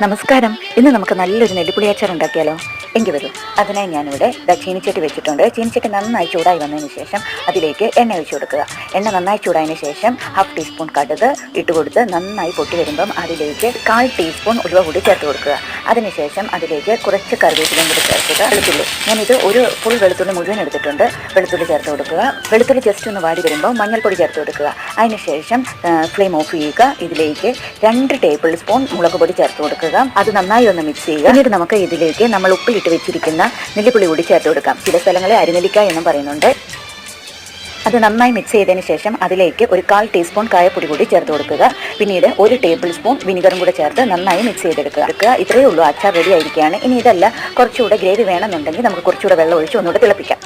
നമസ്കാരം. ഇന്ന് നമുക്ക് നല്ലൊരു നെല്ലിപ്പുളി അച്ചാർ ഉണ്ടാക്കിയാലോ? എങ്കിൽ വരൂ. അതിനായി ഞാനിവിടെ ചീനിച്ചട്ടി വെച്ചിട്ടുണ്ട്. ചീനിച്ചട്ടി നന്നായി ചൂടായി വന്നതിന് ശേഷം അതിലേക്ക് എണ്ണ ഒഴിച്ചു കൊടുക്കുക. എണ്ണ നന്നായി ചൂടായതിനു ശേഷം 1/2 ടീസ്പൂൺ കടുക് ഇട്ട് കൊടുത്ത് നന്നായി പൊട്ടി വരുമ്പം അതിലേക്ക് 1/4 ടീസ്പൂൺ ഉലുവ കൂടി ചേർത്ത് കൊടുക്കുക. അതിനുശേഷം അതിലേക്ക് കുറച്ച് കറിവേപ്പിലയും കൂടി ചേർക്കുക. വെളുത്തുള്ളി, ഞാനിത് ഒരു ഫുൾ വെളുത്തുള്ളി മുഴുവൻ എടുത്തിട്ടുണ്ട്. വെളുത്തുള്ളി ചേർത്ത് കൊടുക്കുക. വെളുത്തുള്ളി ജസ്റ്റ് ഒന്ന് വാടി വരുമ്പോൾ മഞ്ഞൾപ്പൊടി ചേർത്ത് കൊടുക്കുക. അതിനുശേഷം ഫ്ലെയിം ഓഫ് ചെയ്യുക. ഇതിലേക്ക് 2 ടേബിൾ സ്പൂൺ മുളക് പൊടി ചേർത്ത് കൊടുക്കുക. അത് നന്നായി ഒന്ന് മിക്സ് ചെയ്യുക. പിന്നീട് നമുക്ക് ഇതിലേക്ക് നമ്മൾ ഉപ്പിലിട്ട് വെച്ചിരിക്കുന്ന നെല്ലിപ്പുളി കൂടി ചേർത്ത് കൊടുക്കാം. ചില സ്ഥലങ്ങളിൽ അരിനെല്ലിക്ക എന്നും പറയുന്നുണ്ട്. അത് നന്നായി മിക്സ് ചെയ്തതിന് ശേഷം അതിലേക്ക് ഒരു 1/4 ടീസ്പൂൺ കായപ്പൊടി കൂടി ചേർത്ത് കൊടുക്കുക. പിന്നീട് 1 ടേബിൾ സ്പൂൺ വിനിഗറും കൂടെ ചേർത്ത് നന്നായി മിക്സ് ചെയ്തെടുക്കുക. ഇത്രയേ ഉള്ളൂ, അച്ചാർ റെഡി ആയിരിക്കുകയാണ്. ഇനി ഇതല്ല, കുറച്ചുകൂടെ ഗ്രേവി വേണമെന്നുണ്ടെങ്കിൽ നമുക്ക് കുറച്ചുകൂടെ വെള്ളം ഒഴിച്ച് ഒന്നുകൂടെ തിളപ്പിക്കാം.